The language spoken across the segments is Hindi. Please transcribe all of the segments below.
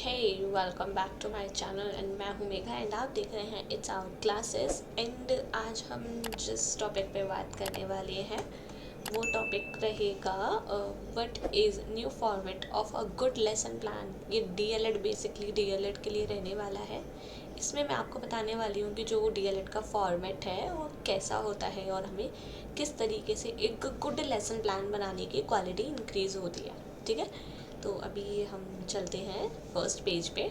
Hey, welcome back to my channel and मैं हूँ मेघा एंड आप देख रहे हैं इट्स आवर क्लासेस। एंड आज हम जिस टॉपिक पे बात करने वाले हैं वो टॉपिक रहेगा what is new format of a good lesson plan. ये डीएलएड बेसिकली डीएलएड के लिए रहने वाला है। इसमें मैं आपको बताने वाली हूँ कि जो डीएलएड का फॉर्मेट है वो कैसा होता है और हमें किस तरीके से एक गुड लेसन प्लान बनाने की क्वालिटी इंक्रीज़ होती है। ठीक है, तो अभी हम चलते हैं फर्स्ट पेज पे।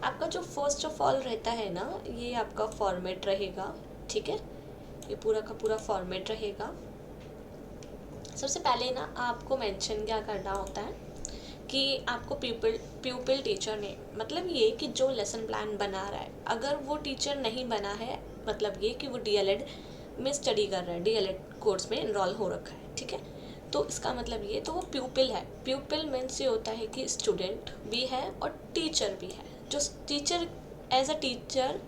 आपका जो फर्स्ट ऑफ ऑल रहता है ना, ये आपका फॉर्मेट रहेगा। ठीक है, ये पूरा का पूरा फॉर्मेट रहेगा। सबसे पहले ना आपको मेंशन क्या करना होता है कि आपको प्यूपिल टीचर ने, मतलब ये कि जो लेसन प्लान बना रहा है, अगर वो टीचर नहीं बना है मतलब ये कि वो डीएलएड में स्टडी कर रहा है, डीएलएड कोर्स में इनरोल हो रखा है। ठीक है, तो इसका मतलब ये तो वो प्यूपिल है। प्यूपिल मीन्स ये होता है कि स्टूडेंट भी है और टीचर भी है। जो टीचर एज अ टीचर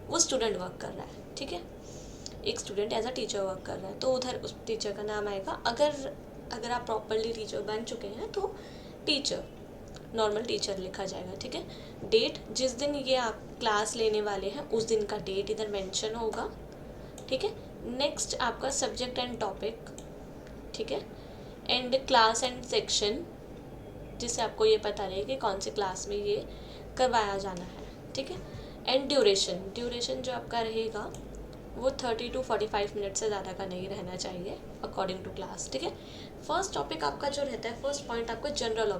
वो स्टूडेंट वर्क कर रहा है। ठीक है, एक student as a teacher work कर रहा है तो उधर उस टीचर का नाम आएगा। अगर आप प्रॉपरली टीचर बन चुके हैं तो टीचर, नॉर्मल टीचर लिखा जाएगा। ठीक है, डेट जिस दिन ये आप क्लास लेने वाले हैं उस दिन का डेट इधर मेंशन होगा। ठीक है, नेक्स्ट आपका सब्जेक्ट एंड टॉपिक। ठीक है, एंड क्लास एंड सेक्शन, जिससे आपको ये पता रहे कि कौन से क्लास में ये करवाया जाना है। ठीक है, एंड ड्यूरेशन जो आपका रहेगा वो 30 to 45 मिनट से ज़्यादा का नहीं रहना चाहिए अकॉर्डिंग टू क्लास। ठीक है, फर्स्ट टॉपिक आपका जो रहता है, फर्स्ट पॉइंट आपका जनरल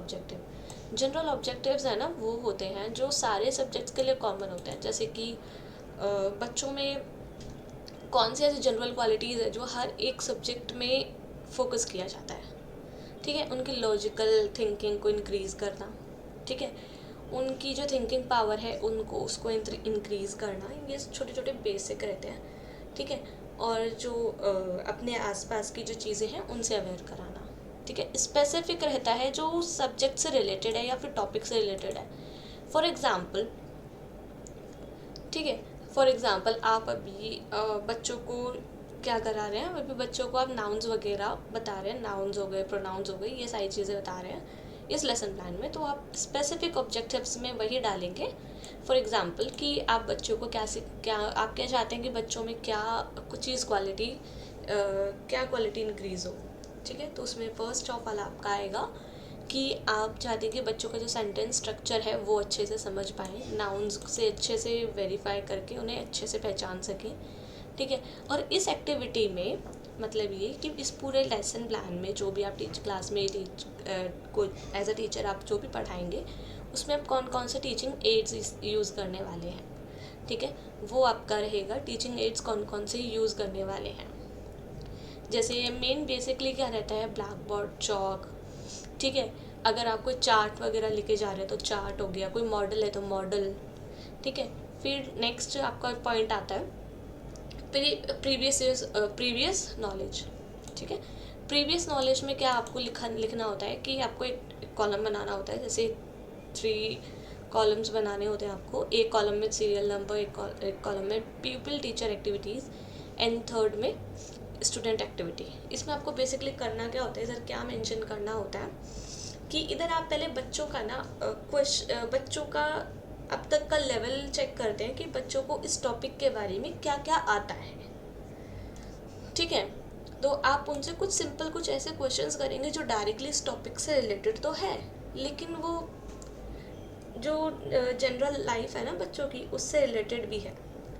ऑब्जेक्टिव्स है ना, वो होते हैं जो सारे सब्जेक्ट्स के लिए कॉमन होते हैं। जैसे कि बच्चों में कौन सी ऐसी जनरल क्वालिटीज़ है जो हर एक सब्जेक्ट में फोकस किया जाता है। ठीक है, उनकी लॉजिकल थिंकिंग को इंक्रीज़ करना। ठीक है, उनकी जो थिंकिंग पावर है उसको इंक्रीज़ करना। ये छोटे छोटे बेसिक रहते हैं। ठीक है, और जो अपने आसपास की जो चीज़ें हैं उनसे अवेयर कराना। ठीक है, स्पेसिफिक रहता है जो सब्जेक्ट से रिलेटेड है या फिर टॉपिक से रिलेटेड है। फॉर एग्ज़ाम्पल, ठीक है, फॉर एग्ज़ाम्पल आप अभी बच्चों को क्या करा रहे हैं, अभी बच्चों को आप नाउन्स वगैरह बता रहे हैं, नाउन्स हो गए, प्रोनाउंस हो गए, ये सारी चीज़ें बता रहे हैं इस लेसन प्लान में। तो आप स्पेसिफिक ऑब्जेक्टिव्स में वही डालेंगे। फॉर एग्ज़ाम्पल कि आप बच्चों को क्या आप क्या चाहते हैं कि बच्चों में क्या कुछ चीज़ क्या क्वालिटी इंक्रीज़ हो। ठीक है, तो उसमें फर्स्ट ऑफ ऑल आपका आएगा कि आप चाहते हैं कि बच्चों का जो सेंटेंस स्ट्रक्चर है वो अच्छे से समझ पाएँ, नाउन्स से अच्छे से वेरीफाई करके उन्हें अच्छे से पहचान सकें। ठीक है, और इस एक्टिविटी में मतलब ये कि इस पूरे लेसन प्लान में जो भी आप क्लास में को एज अ टीचर आप जो भी पढ़ाएंगे उसमें आप कौन कौन से टीचिंग एड्स यूज़ करने वाले हैं। ठीक है, वो आपका रहेगा टीचिंग एड्स कौन कौन से यूज़ करने वाले हैं। जैसे मेन बेसिकली क्या रहता है, ब्लैक बोर्ड, चॉक। ठीक है, अगर आप कोई चार्ट वगैरह लेके जा रहे हैं तो चार्ट हो गया, कोई मॉडल है तो मॉडल। ठीक है, फिर नेक्स्ट आपका पॉइंट आता है प्रीवियस नॉलेज। ठीक है, प्रीवियस नॉलेज में क्या आपको लिखना होता है कि आपको एक कॉलम बनाना होता है। जैसे 3 कॉलम्स बनाने होते हैं आपको। एक कॉलम में सीरियल नंबर, एक कॉलम में people teacher activities and third में स्टूडेंट एक्टिविटी। इसमें आपको बेसिकली करना क्या होता है, इधर क्या मेंशन करना होता है कि इधर आप पहले बच्चों का ना बच्चों का अब तक का लेवल चेक करते हैं कि बच्चों को इस टॉपिक के बारे में क्या क्या आता है। ठीक है, तो आप उनसे कुछ सिंपल कुछ ऐसे क्वेश्चंस करेंगे जो डायरेक्टली इस टॉपिक से रिलेटेड तो है, लेकिन वो जो जनरल लाइफ है ना बच्चों की उससे रिलेटेड भी है।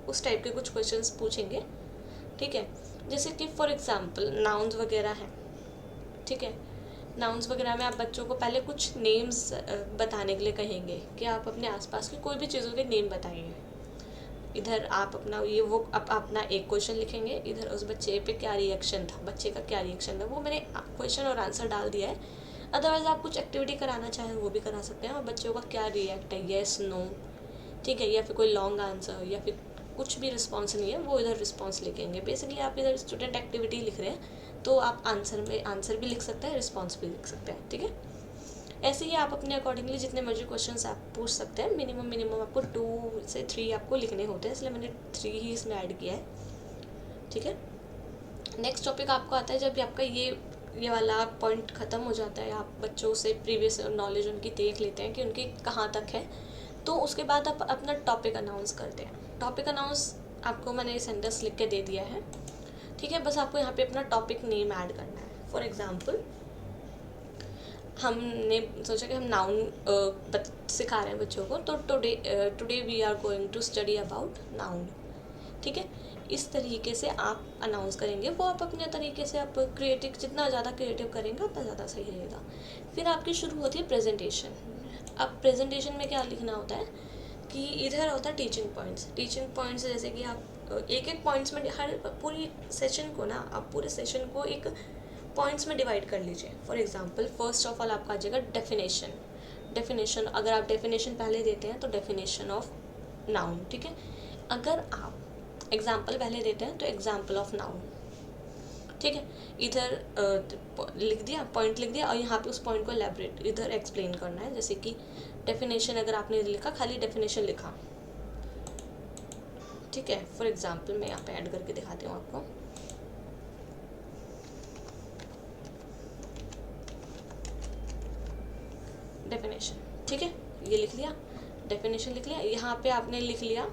उस टाइप के कुछ क्वेश्चंस पूछेंगे। ठीक है, जैसे कि फॉर एग्जांपल नाउन्स वगैरह हैं। ठीक है, नाउन्स वगैरह में आप बच्चों को पहले कुछ नेम्स बताने के लिए कहेंगे कि आप अपने आसपास की कोई भी चीज़ों के नेम बताइए। इधर आप अपना एक क्वेश्चन लिखेंगे, इधर उस बच्चे पे क्या रिएक्शन था, बच्चे का क्या रिएक्शन था, वो मैंने क्वेश्चन और आंसर डाल दिया है। अदरवाइज़ आप कुछ एक्टिविटी कराना चाहें वो भी करा सकते हैं, और बच्चों का क्या रिएक्ट है, येस नो। ठीक है, या फिर कोई लॉन्ग आंसर या फिर कुछ भी रिस्पॉन्स नहीं है, वो इधर रिस्पॉन्स लिखेंगे। बेसिकली आप इधर स्टूडेंट एक्टिविटी लिख रहे हैं तो आप आंसर भी लिख सकते हैं, रिस्पॉन्स भी लिख सकते हैं। ठीक है, ऐसे ही आप अपने अकॉर्डिंगली जितने मर्जी क्वेश्चंस आप पूछ सकते हैं। मिनिमम आपको 2 से 3 आपको लिखने होते हैं, इसलिए मैंने 3 ही इसमें ऐड किया है। ठीक है, नेक्स्ट टॉपिक आपको आता है जब भी आपका ये ये वाला पॉइंट ख़त्म हो जाता है, आप बच्चों से प्रीवियस नॉलेज उनकी देख लेते हैं कि उनकी कहाँ तक है, तो उसके बाद आप अपना टॉपिक अनाउंस करते हैं। टॉपिक अनाउंस आपको मैंने सेंटेंस लिख के दे दिया है, ठीक है। बस आपको यहाँ पे अपना टॉपिक नेम ऐड करना है। फॉर एग्जांपल हमने सोचा कि हम नाउन सिखा रहे हैं बच्चों को, तो today we are going to study about noun, ठीक है। इस तरीके से आप अनाउंस करेंगे, वो आप अपने तरीके से आप क्रिएटिव, जितना ज़्यादा क्रिएटिव करेंगे उतना ज़्यादा सही रहेगा। फिर आपकी शुरू होती है प्रेजेंटेशन। अब प्रेजेंटेशन में क्या लिखना होता है कि इधर होता है टीचिंग पॉइंट्स जैसे कि आप एक एक पॉइंट्स में हर पूरी सेशन को ना, आप पूरे सेशन को एक पॉइंट्स में डिवाइड कर लीजिए। For example first of all आपका आ जाएगा डेफिनेशन। अगर आप डेफिनेशन पहले देते हैं तो डेफिनेशन ऑफ नाउन, ठीक है। अगर आप एग्जाम्पल पहले देते हैं तो एग्जाम्पल ऑफ नाउन, ठीक है। इधर लिख दिया, पॉइंट लिख दिया, और यहाँ पे उस पॉइंट को एलैबोरेट इधर एक्सप्लेन करना है। जैसे कि डेफिनेशन अगर आपने लिखा, खाली डेफिनेशन लिखा, ठीक है। फॉर एग्जाम्पल मैं यहाँ पे ऐड करके दिखाती हूँ आपको। डेफिनेशन, ठीक है, ये लिख लिया, डेफिनेशन लिख लिया। यहाँ पे आपने लिख लिया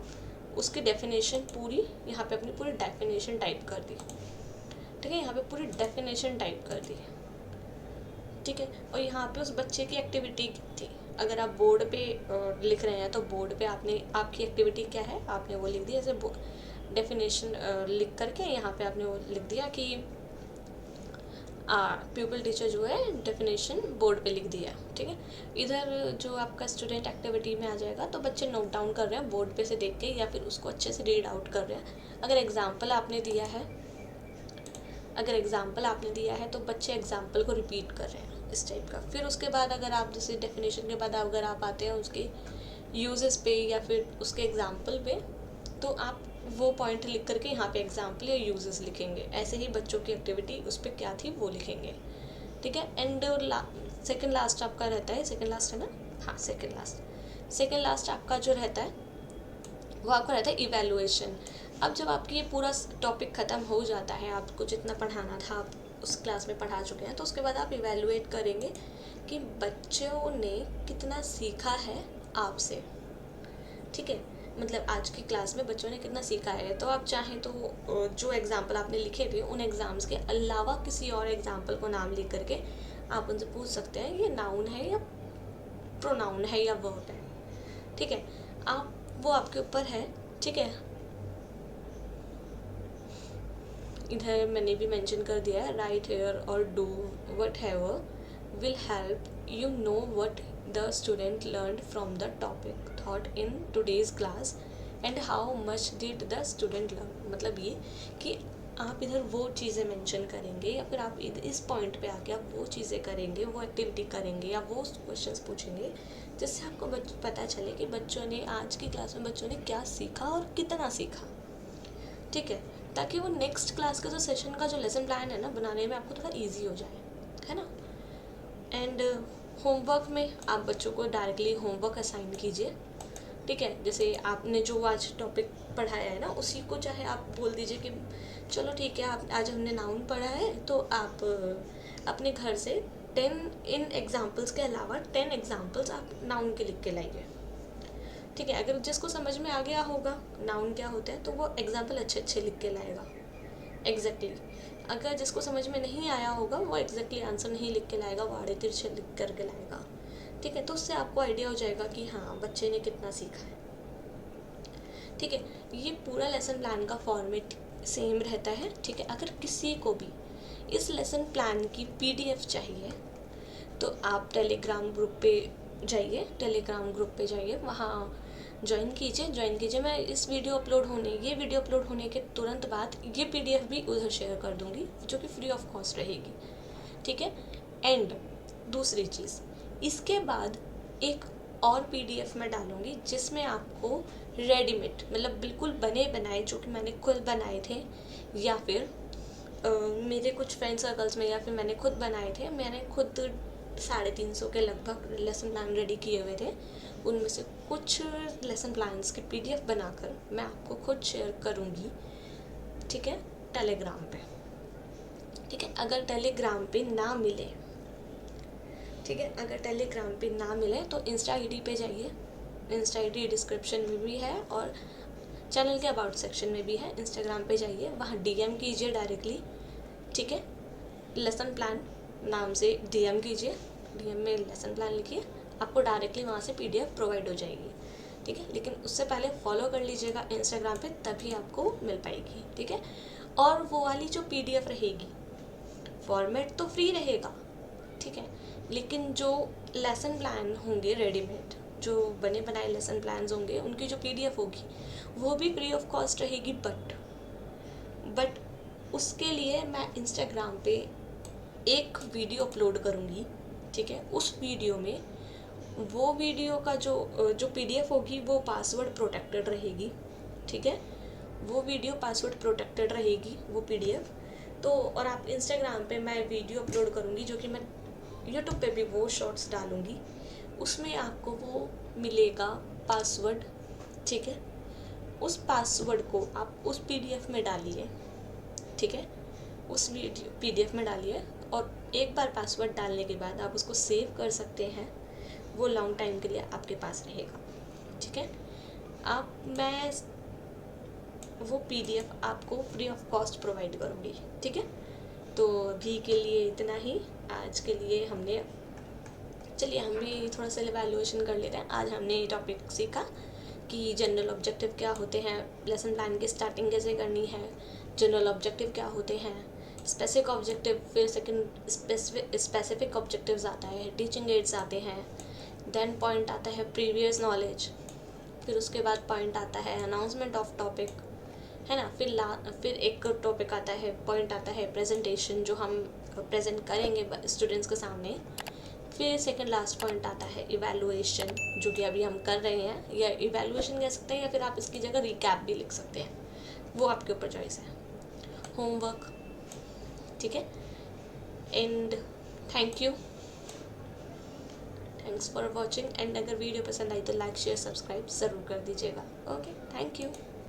उसकी डेफिनेशन पूरी, यहाँ पे अपनी पूरी डेफिनेशन टाइप कर दी, ठीक है। यहाँ पे पूरी डेफिनेशन टाइप कर दी, ठीक है। और यहाँ पे उस बच्चे की एक्टिविटी थी, अगर आप बोर्ड पे लिख रहे हैं तो बोर्ड पे आपने आपकी एक्टिविटी क्या है आपने वो लिख दिया। जैसे डेफिनेशन लिख करके यहाँ पे आपने वो लिख दिया कि प्यूपल टीचर जो है डेफिनेशन बोर्ड पे लिख दिया, ठीक है। इधर जो आपका स्टूडेंट एक्टिविटी में आ जाएगा तो बच्चे नोट डाउन कर रहे हैं बोर्ड पे से देख के, या फिर उसको अच्छे से रीड आउट कर रहे हैं। अगर एग्जाम्पल आपने दिया है तो बच्चे एग्जाम्पल को रिपीट कर रहे हैं, इस टाइप का। फिर उसके बाद अगर आप जैसे डेफिनेशन के बाद अगर आप आते हैं उसके यूजेस पे या फिर उसके एग्जाम्पल पे, तो आप वो पॉइंट लिख करके यहाँ पे एग्जाम्पल या यूजेस लिखेंगे। ऐसे ही बच्चों की एक्टिविटी उस पर क्या थी वो लिखेंगे, ठीक है। एंड सेकेंड लास्ट आपका रहता है, सेकेंड लास्ट है ना, हाँ सेकेंड लास्ट आपका जो रहता है वो आपका रहता है इवैल्यूएशन। अब जब आपकी ये पूरा टॉपिक ख़त्म हो जाता है, आपको जितना पढ़ाना था आप उस क्लास में पढ़ा चुके हैं, तो उसके बाद आप इवैल्यूएट करेंगे कि बच्चों ने कितना सीखा है आपसे, ठीक है। मतलब आज की क्लास में बच्चों ने कितना सीखा है। तो आप चाहें तो जो एग्जाम्पल आपने लिखे थे उन एग्ज़ाम्स के अलावा किसी और एग्जाम्पल को नाम लिख करके आप उनसे पूछ सकते हैं ये नाउन है या प्रोनाउन है या वर्ब है, ठीक है। आप वो आपके ऊपर है, ठीक है। इधर मैंने भी मेंशन कर दिया है, राइट हेयर और do whatever will help you know what the student learned from the topic taught in today's class and how much did the student learn। मतलब ये कि आप इधर वो चीज़ें मेंशन करेंगे या फिर आप इस पॉइंट पे आके आप वो चीज़ें करेंगे, वो एक्टिविटी करेंगे या वो क्वेश्चंस पूछेंगे, जिससे आपको पता चले कि बच्चों ने आज की क्लास में बच्चों ने क्या सीखा और कितना सीखा, ठीक है। ताकि वो नेक्स्ट क्लास का जो सेशन का जो लेसन प्लान है ना बनाने में आपको थोड़ा ईजी हो जाए, है ना। एंड होमवर्क में आप बच्चों को डायरेक्टली होमवर्क असाइन कीजिए, ठीक है। जैसे आपने जो आज टॉपिक पढ़ाया है ना उसी को चाहे आप बोल दीजिए कि चलो ठीक है, आप आज हमने नाउन पढ़ा है तो आप अपने घर से 10 इन एग्जाम्पल्स के अलावा 10 एग्जाम्पल्स आप नाउन के लिख के लाइए, ठीक है। अगर जिसको समझ में आ गया होगा नाउन क्या होता है तो वो एग्जाम्पल अच्छे अच्छे लिख के लाएगा एग्जैक्टली। अगर जिसको समझ में नहीं आया होगा वो एग्जैक्टली आंसर नहीं लिख के लाएगा, वो आड़े तिरछे लिख करके लाएगा, ठीक है। तो उससे आपको आइडिया हो जाएगा कि हाँ बच्चे ने कितना सीखा है, ठीक है। ये पूरा लेसन प्लान का फॉर्मेट सेम रहता है, ठीक है। अगर किसी को भी इस लेसन प्लान की PDF चाहिए तो आप टेलीग्राम ग्रुप पे जाइए, वहाँ ज्वाइन कीजिए। मैं ये वीडियो अपलोड होने के तुरंत बाद ये PDF भी उधर शेयर कर दूँगी जो कि फ्री ऑफ कॉस्ट रहेगी, ठीक है। एंड दूसरी चीज़, इसके बाद एक और PDF मैं डालूँगी जिसमें आपको रेडीमेड मतलब बिल्कुल बने बनाए जो कि मैंने खुद बनाए थे या फिर मेरे कुछ फ्रेंड सर्कल्स में या फिर मैंने खुद बनाए थे, मैंने खुद 350 के लगभग लेसन प्लान रेडी किए हुए थे। उनमें से कुछ लेसन प्लान्स की PDF बनाकर मैं आपको खुद शेयर करूँगी, ठीक है, टेलीग्राम पे। ठीक है। अगर टेलीग्राम पे ना मिले, ठीक है, अगर टेलीग्राम पे ना मिले तो इंस्टा आईडी पे जाइए। इंस्टा आईडी डिस्क्रिप्शन में भी है और चैनल के अबाउट सेक्शन में भी है। इंस्टाग्राम पे जाइए, वहाँ डीएम कीजिए डायरेक्टली, ठीक है। लेसन प्लान नाम से डीएम कीजिए, डीएम में लेसन प्लान लिखिए, आपको डायरेक्टली वहाँ से पीडीएफ प्रोवाइड हो जाएगी, ठीक है। लेकिन उससे पहले फॉलो कर लीजिएगा इंस्टाग्राम पे, तभी आपको मिल पाएगी, ठीक है। और वो वाली जो पीडीएफ रहेगी, फॉर्मेट तो फ्री रहेगा, ठीक है, लेकिन जो लेसन प्लान होंगे रेडीमेड, जो बने बनाए लेसन प्लान्स होंगे, उनकी जो पीडीएफ होगी वो भी फ्री ऑफ कॉस्ट रहेगी। बट उसके लिए मैं इंस्टाग्राम पे एक वीडियो अपलोड करूँगी, ठीक है। उस वीडियो में वो वीडियो का जो पीडीएफ होगी वो पासवर्ड प्रोटेक्टेड रहेगी, ठीक है। वो वीडियो पासवर्ड प्रोटेक्टेड रहेगी, वो पीडीएफ। तो और आप इंस्टाग्राम पे मैं वीडियो अपलोड करूँगी, जो कि मैं यूट्यूब पे भी वो शॉर्ट्स डालूँगी, उसमें आपको वो मिलेगा पासवर्ड, ठीक है। उस पासवर्ड को आप उस पीडीएफ में डालिए, ठीक है, उस वीडियो पीडीएफ में डालिए, और एक बार पासवर्ड डालने के बाद आप उसको सेव कर सकते हैं, वो लॉन्ग टाइम के लिए आपके पास रहेगा, ठीक है। मैं वो पीडीएफ आपको फ्री ऑफ कॉस्ट प्रोवाइड करूँगी, ठीक है। तो अभी के लिए इतना ही। आज के लिए चलिए हम भी थोड़ा सा इवैल्यूएशन कर लेते हैं। आज हमने ये टॉपिक सीखा कि जनरल ऑब्जेक्टिव क्या होते हैं, लेसन प्लान की स्टार्टिंग कैसे करनी है, जनरल ऑब्जेक्टिव क्या होते हैं, स्पेसिफिक ऑब्जेक्टिव, फिर सेकंड स्पेसिफिक ऑब्जेक्टिव्स आता है, टीचिंग एड्स आते हैं, देन पॉइंट आता है प्रीवियस नॉलेज, फिर उसके बाद पॉइंट आता है अनाउंसमेंट ऑफ टॉपिक, है ना। फिर एक टॉपिक आता है, पॉइंट आता है प्रेजेंटेशन, जो हम प्रेजेंट करेंगे स्टूडेंट्स के सामने। फिर सेकंड लास्ट पॉइंट आता है इवैल्यूएशन, जो कि अभी हम कर रहे हैं, या इवैल्यूएशन कह सकते हैं, या फिर आप इसकी जगह रिकैप भी लिख सकते हैं, वो आपके ऊपर चॉइस है। होमवर्क, ठीक है। And thanks for watching. And अगर वीडियो पसंद आई तो लाइक शेयर सब्सक्राइब ज़रूर कर दीजिएगा। Okay, thank you.